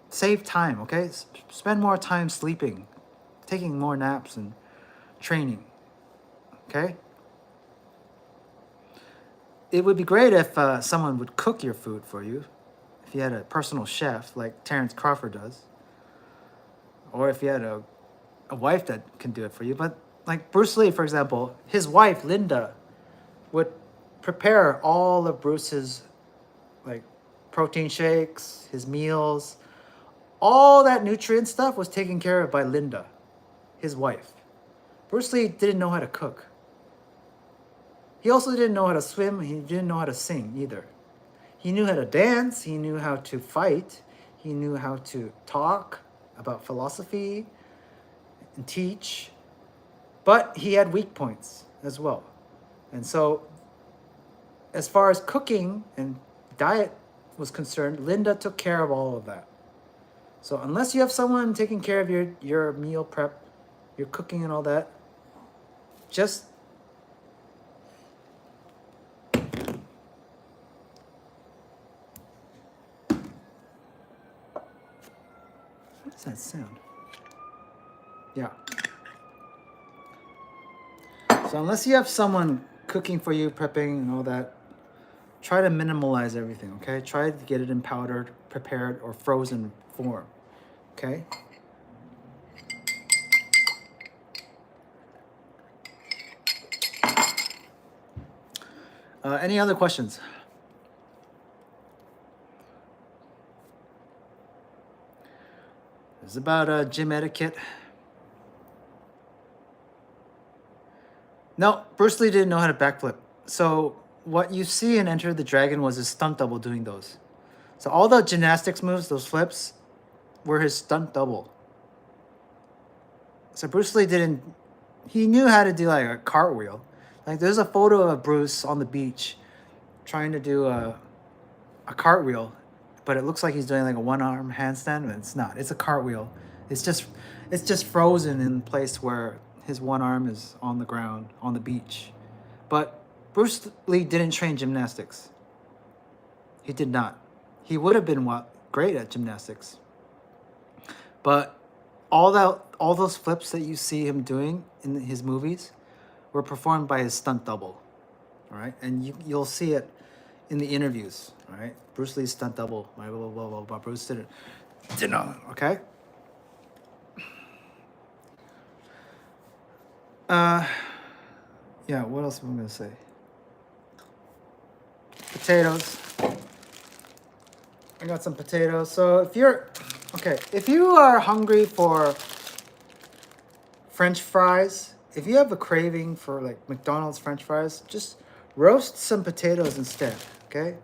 save time, okay? Spend more time sleeping, taking more naps, and training, okay? It would be great if someone would cook your food for you, if you had a personal chef like Terrence Crawford does. Or if you had a wife that can do it for you. But like Bruce Lee, for example, his wife, Linda, would prepare all of Bruce's like protein shakes, his meals. All that nutrient stuff was taken care of by Linda, his wife. Bruce Lee didn't know how to cook. He also didn't know how to swim. He didn't know how to sing either. He knew how to dance. He knew how to fight. He knew how to talk about philosophy and teach. But he had weak points as well. And so, as far as cooking and diet was concerned, Linda took care of all of that. So unless you have someone taking care of your meal prep, your cooking and all that, just what's that sound? Yeah. So unless you have someone cooking for you, prepping and all that, try to minimalize everything, okay? Try to get it in powdered, prepared, or frozen form, okay? Any other questions? It's about gym etiquette. No, Bruce Lee didn't know how to backflip. So what you see in Enter the Dragon was his stunt double doing those. So all the gymnastics moves, those flips, were his stunt double. So Bruce Lee didn't, he knew how to do like a cartwheel. Like there's a photo of Bruce on the beach trying to do a cartwheel, but it looks like he's doing like a one-arm handstand, but it's not. It's a cartwheel. It's just frozen in place where his one arm is on the ground on the beach. But Bruce Lee didn't train gymnastics. He did not. He would have been great at gymnastics. But all those flips that you see him doing in his movies were performed by his stunt double. All right? And you'll see it in the interviews, all right? Bruce Lee's stunt double, blah, blah, blah, blah, blah. Bruce didn't know, okay? Yeah, what else am I gonna say? Potatoes. I got some potatoes. So if you are hungry for French fries, if you have a craving for like McDonald's French fries, just roast some potatoes instead, okay?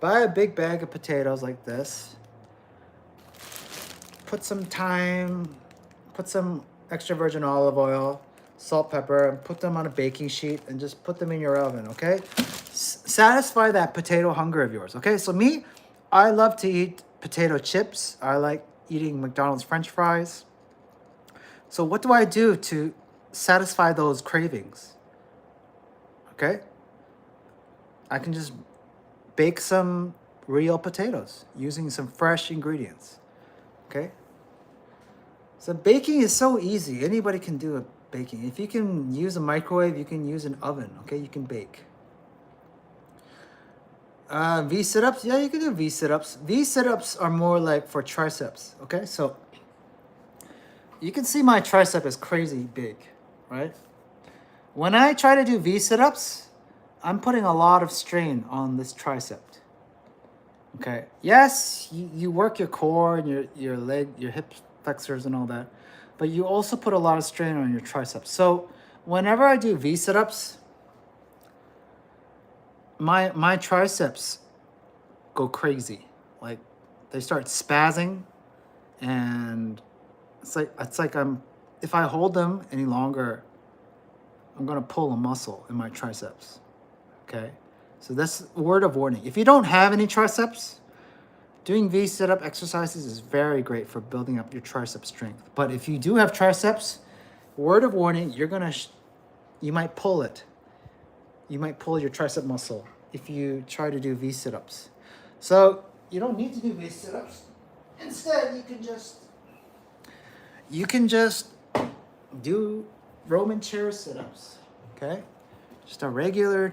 Buy a big bag of potatoes like this. Put some thyme, put some extra virgin olive oil, salt, pepper, and put them on a baking sheet and just put them in your oven, okay? Satisfy that potato hunger of yours, okay? So me, I love to eat potato chips. I like eating McDonald's French fries. So what do I do to satisfy those cravings? Okay? I can just bake some real potatoes using some fresh ingredients. Okay? So baking is so easy. Anybody can do a baking. If you can use a microwave, you can use an oven. Okay? You can bake. V sit-ups? Yeah, you can do V sit-ups. V sit-ups are more like for triceps. Okay? So you can see my tricep is crazy big, right? When I try to do V sit-ups, I'm putting a lot of strain on this tricep. Okay. Yes, you work your core and your leg, your hip flexors and all that, but you also put a lot of strain on your triceps. So whenever I do V sit-ups, my triceps go crazy. Like they start spazzing, and it's like if I hold them any longer, I'm gonna pull a muscle in my triceps. Okay, so that's a word of warning. If you don't have any triceps, doing V sit-up exercises is very great for building up your tricep strength. But if you do have triceps, word of warning, you might pull it. You might pull your tricep muscle if you try to do V sit-ups. So you don't need to do V sit-ups. Instead, you can just do Roman chair sit-ups. Okay, just a regular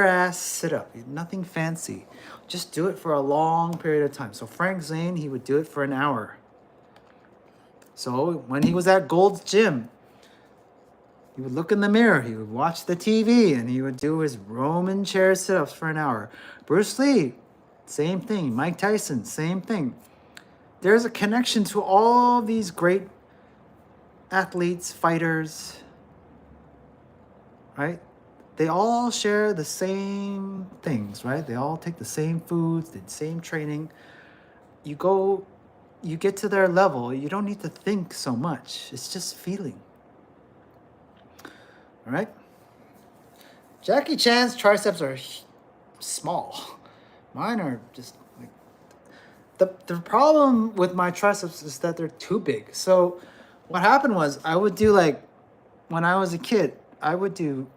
ass sit-up, nothing fancy. Just do it for a long period of time. So Frank Zane, he would do it for an hour. So when he was at Gold's Gym, He would look in the mirror, he would watch the TV, and he would do his Roman chair sit-ups for an hour. Bruce Lee, same thing. Mike Tyson, same thing. There's a connection to all these great athletes, fighters, right? They all share the same things, right? They all take the same foods, the same training. You get to their level, you don't need to think so much. It's just feeling. All right? Jackie Chan's triceps are small. Mine are just like the problem with my triceps is that they're too big. So what happened was I would do like when I was a kid, I would do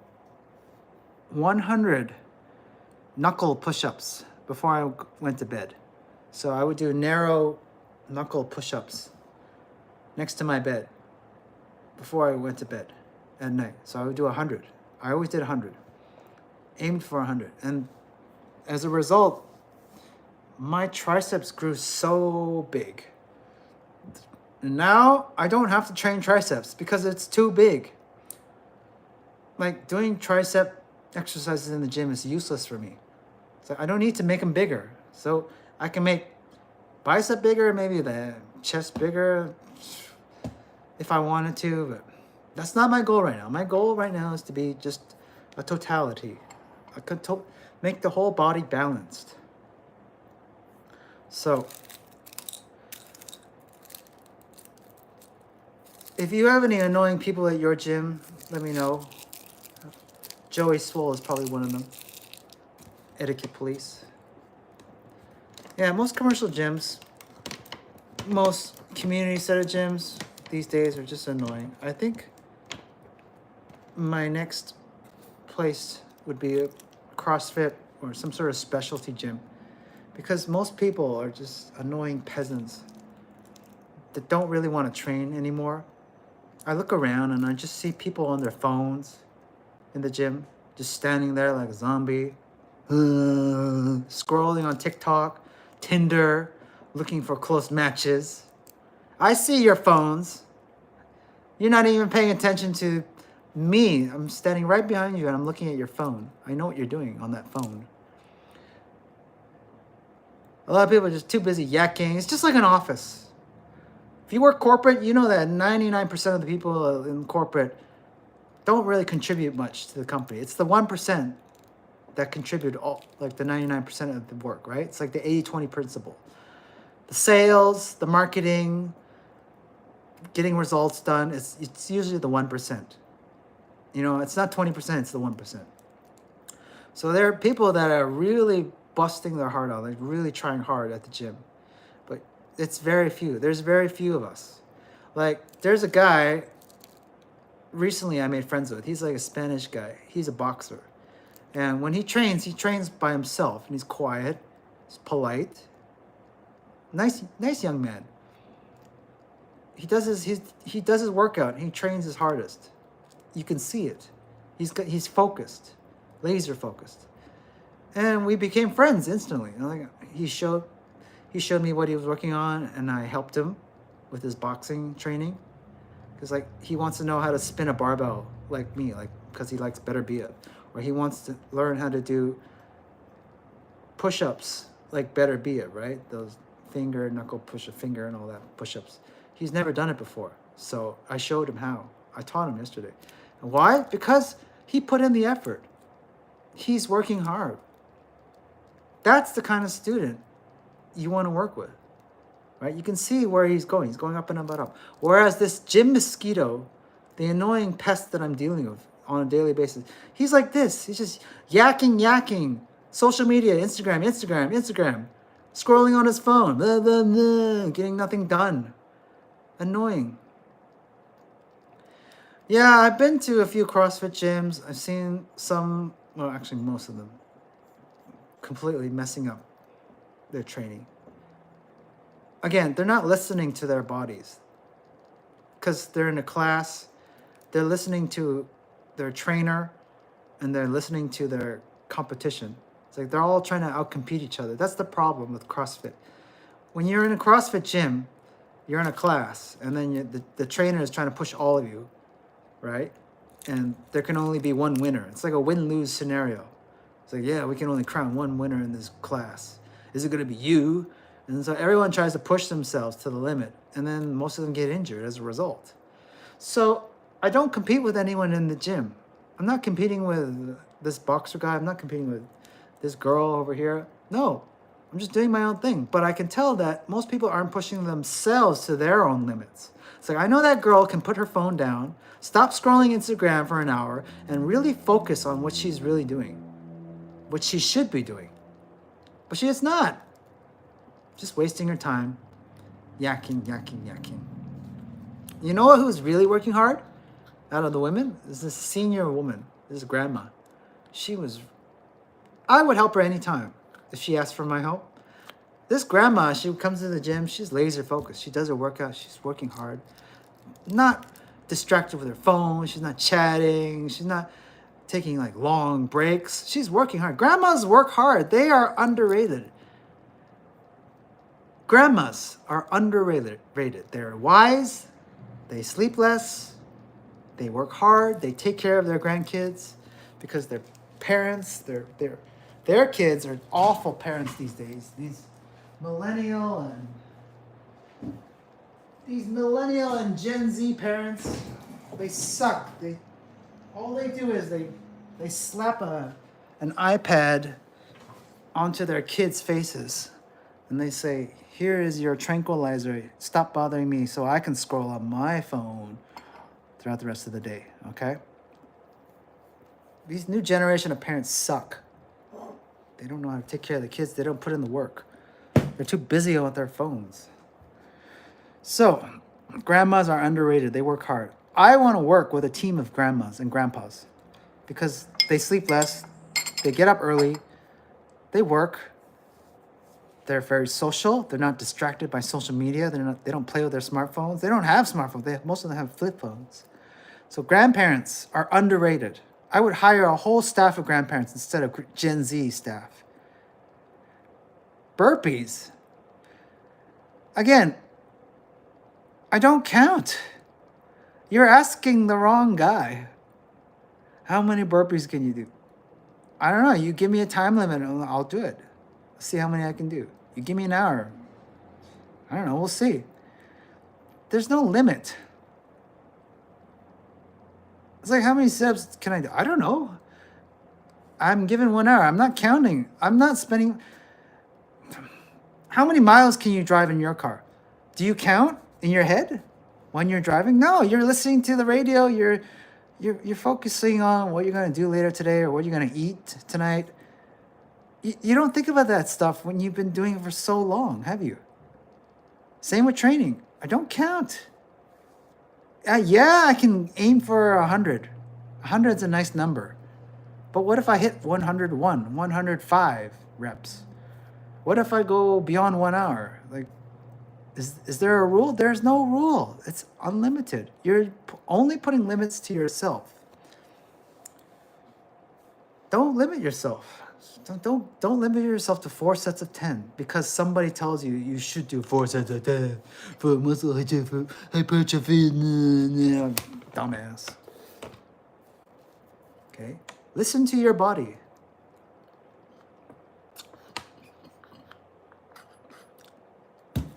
100 knuckle push-ups before I went to bed. So I would do narrow knuckle push-ups next to my bed before I went to bed at night. So I would do 100. I always did 100. Aimed for 100. And as a result, my triceps grew so big. And now I don't have to train triceps because it's too big. Like doing tricep exercises in the gym is useless for me. So I don't need to make them bigger. So I can make bicep bigger, maybe the chest bigger if I wanted to, but that's not my goal right now. My goal right now is to be just a totality. I could make the whole body balanced. So if you have any annoying people at your gym, let me know. Joey Swole is probably one of them. Etiquette police. Yeah, most commercial gyms, most community set of gyms these days are just annoying. I think my next place would be a CrossFit or some sort of specialty gym, because most people are just annoying peasants that don't really want to train anymore. I look around and I just see people on their phones in the gym, just standing there like a zombie, scrolling on TikTok, Tinder, looking for close matches. I see your phones. You're not even paying attention to me. I'm standing right behind you and I'm looking at your phone. I know what you're doing on that phone. A lot of people are just too busy yakking. It's just like an office. If you work corporate, you know that 99% of the people in corporate don't really contribute much to the company. It's the 1% that contribute all, like the 99% of the work, right? It's like the 80-20 principle. The sales, the marketing, getting results done, it's usually the 1%. You know, it's not 20%, it's the 1%. So there are people that are really busting their heart out, like really trying hard at the gym. But it's very few. There's very few of us. Like, there's a guy recently I made friends with. He's like a Spanish guy. He's a boxer. And when he trains by himself. And he's quiet. He's polite. Nice young man. He does his workout. And he trains his hardest. You can see it. He's focused. Laser focused. And we became friends instantly. Like, he showed me what he was working on, and I helped him with his boxing training. Because like he wants to know how to spin a barbell like me, like because he likes Better Be It. Or he wants to learn how to do push-ups like Better Be It, right? Those finger, knuckle, push a finger and all that push-ups. He's never done it before. So I showed him how. I taught him yesterday. And why? Because he put in the effort. He's working hard. That's the kind of student you want to work with, right? You can see where he's going. He's going up and up and up. Whereas this gym mosquito, the annoying pest that I'm dealing with on a daily basis, he's like this. He's just yakking. Social media, Instagram, scrolling on his phone, blah, blah, blah, getting nothing done. Annoying. Yeah, I've been to a few CrossFit gyms. I've seen some, well, actually most of them, completely messing up their training. Again, they're not listening to their bodies because they're in a class. They're listening to their trainer and they're listening to their competition. It's like they're all trying to outcompete each other. That's the problem with CrossFit. When you're in a CrossFit gym, you're in a class and then the trainer is trying to push all of you, right? and there can only be one winner. It's like a win-lose scenario. It's like, yeah, we can only crown one winner in this class. Is it going to be you? And so everyone tries to push themselves to the limit, and then most of them get injured as a result. So I don't compete with anyone in the gym. I'm not competing with this boxer guy. I'm not competing with this girl over here. No, I'm just doing my own thing. But I can tell that most people aren't pushing themselves to their own limits. It's like, I know that girl can put her phone down, stop scrolling Instagram for an hour, and really focus on what she's really doing, what she should be doing. But she is not. Just wasting her time, yakking. You know who's really working hard out of the women? Is this senior woman, this grandma. I would help her anytime if she asked for my help. This grandma, she comes to the gym, she's laser focused. She does her workout, she's working hard. Not distracted with her phone, she's not chatting, she's not taking like long breaks. She's working hard. Grandmas work hard. They are underrated. Grandmas are underrated. They're wise, they sleep less, they work hard, they take care of their grandkids because their parents, their kids are awful parents these days. These millennial and Gen Z parents, they suck. All they do is they slap an iPad onto their kids' faces and they say, "Here is your tranquilizer. Stop bothering me so I can scroll on my phone throughout the rest of the day," okay? These new generation of parents suck. They don't know how to take care of the kids. They don't put in the work. They're too busy with their phones. So, grandmas are underrated. They work hard. I want to work with a team of grandmas and grandpas because they sleep less, they get up early, they work, they're very social, they're not distracted by social media, they don't play with their smartphones. They don't have smartphones. Most of them have flip phones. So grandparents are underrated. I would hire a whole staff of grandparents instead of Gen Z staff. Burpees. Again, I don't count. You're asking the wrong guy. How many burpees can you do? I don't know. You give me a time limit and I'll do it. See how many I can do. You give me an hour. I don't know. We'll see. There's no limit. It's like, how many steps can I do? I don't know. I'm given 1 hour. I'm not counting. I'm not spending. How many miles can you drive in your car? Do you count in your head when you're driving? No, you're listening to the radio. You're focusing on what you're going to do later today or what you're going to eat tonight. You don't think about that stuff when you've been doing it for so long, have you? Same with training. I don't count. Yeah, I can aim for 100. 100's a nice number. But what if I hit 101, 105 reps? What if I go beyond 1 hour? Like, is there a rule? There's no rule. It's unlimited. You're only putting limits to yourself. Don't limit yourself. Don't limit yourself to 4 sets of 10 because somebody tells you you should do 4 sets of 10 for muscle hypertrophy. Dumbass. Okay? Listen to your body.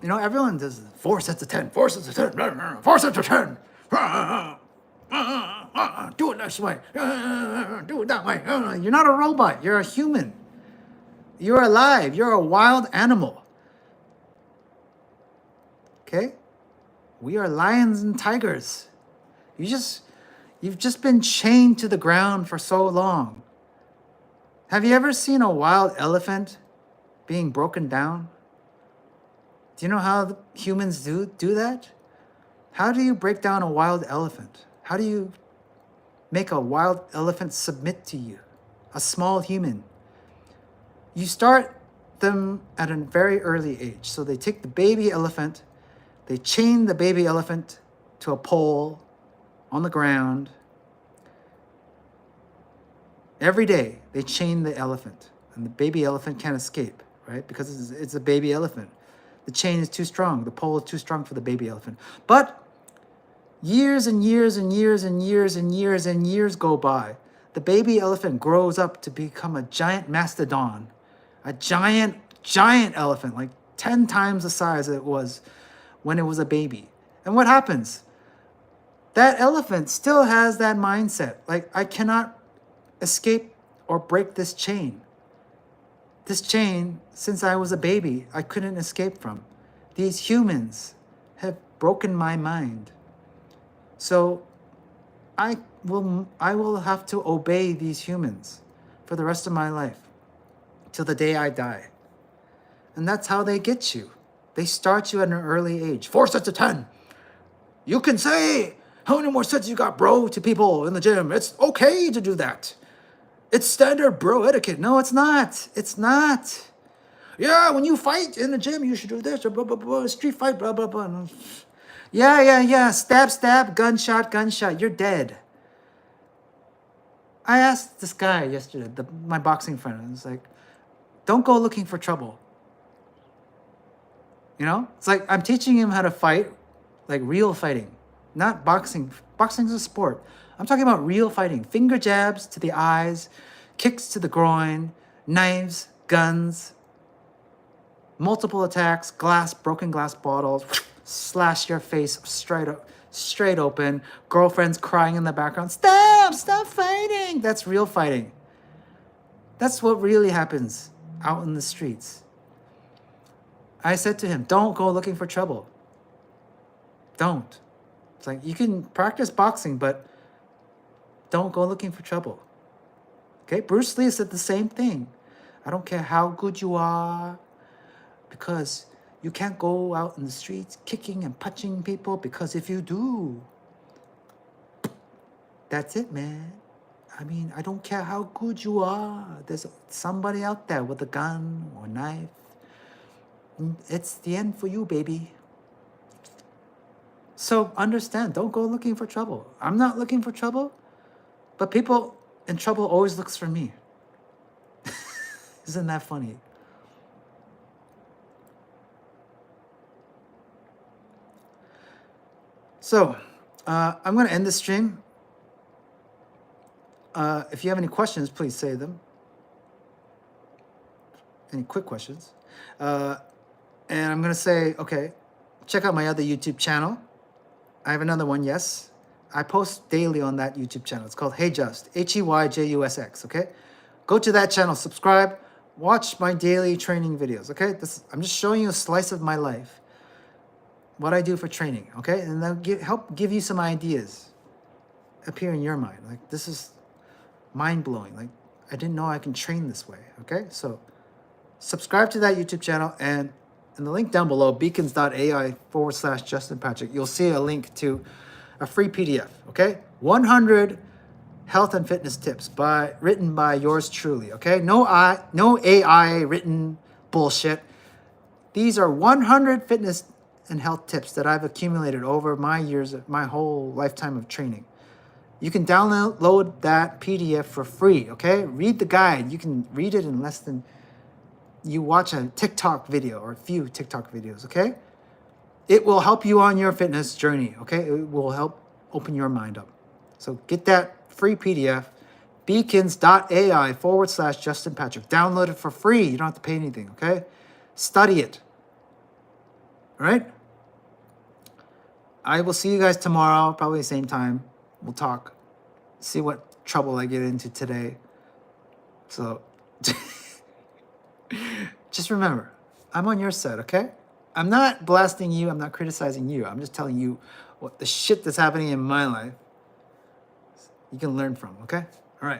You know, everyone does 4 sets of 10, 4 sets of 10, 4 sets of 10. Do it this way. Do it that way. You're not a robot. You're a human. You're alive. You're a wild animal. Okay? We are lions and tigers. You've just been chained to the ground for so long. Have you ever seen a wild elephant being broken down? Do you know how humans do that? How do you break down a wild elephant? How do you make a wild elephant submit to you? A small human. You start them at a very early age. So they take the baby elephant, they chain the baby elephant to a pole on the ground. Every day they chain the elephant and the baby elephant can't escape, right? Because it's a baby elephant. The chain is too strong. The pole is too strong for the baby elephant. But Years and years and years and years and years and years go by. The baby elephant grows up to become a giant mastodon, a giant elephant, like 10 times the size it was when it was a baby. And what happens? That elephant still has that mindset. Like, I cannot escape or break this chain. This chain, since I was a baby, I couldn't escape from. These humans have broken my mind. So I will have to obey these humans for the rest of my life, till the day I die. And that's how they get you. They start you at an early age. 4 sets of 10. You can say, how many more sets you got, bro, to people in the gym. It's okay to do that. It's standard bro etiquette. No, it's not. It's not. Yeah, when you fight in the gym, you should do this, or blah, blah, blah, street fight, blah, blah, blah. Yeah. Stab, stab, gunshot, gunshot. You're dead. I asked this guy yesterday, my boxing friend, and it's like, don't go looking for trouble. You know? It's like I'm teaching him how to fight, like real fighting, not boxing. Boxing's a sport. I'm talking about real fighting. Finger jabs to the eyes, kicks to the groin, knives, guns, multiple attacks, broken glass bottles, slash your face straight open, girlfriends crying in the background, stop fighting. That's real fighting. That's what really happens out in the streets. I said to him, don't go looking for trouble. Don't. It's like, you can practice boxing, but don't go looking for trouble. Okay? Bruce Lee said the same thing. I don't care how good you are, because you can't go out in the streets kicking and punching people, because if you do, that's it, man. I mean, I don't care how good you are. There's somebody out there with a gun or knife. It's the end for you, baby. So understand, don't go looking for trouble. I'm not looking for trouble, but people in trouble always looks for me. Isn't that funny? So, I'm going to end the stream. If you have any questions, please say them. Any quick questions. And I'm going to say, okay, check out my other YouTube channel. I have another one, yes. I post daily on that YouTube channel. It's called HeyJust, HeyJusx, okay? Go to that channel, subscribe, watch my daily training videos, okay? I'm just showing you a slice of my life, what I do for training, okay? And then help give you some ideas appear in your mind. Like, this is mind-blowing. Like, I didn't know I can train this way, okay? So subscribe to that YouTube channel, and in the link down below, beacons.ai/Justin Patrick, you'll see a link to a free PDF, okay? 100 health and fitness tips written by yours truly, okay? No AI written bullshit. These are 100 fitness and health tips that I've accumulated over my whole lifetime of training. You can download that PDF for free, okay? Read the guide. You can read it in less than you watch a TikTok video or a few TikTok videos, okay? It will help you on your fitness journey, okay? It will help open your mind up. So get that free PDF, beacons.ai/Justin Patrick. Download it for free. You don't have to pay anything, okay? Study it. All right? I will see you guys tomorrow, probably the same time. We'll talk. See what trouble I get into today. So just remember, I'm on your side, okay? I'm not blasting you. I'm not criticizing you. I'm just telling you what the shit that's happening in my life you can learn from, okay? All right.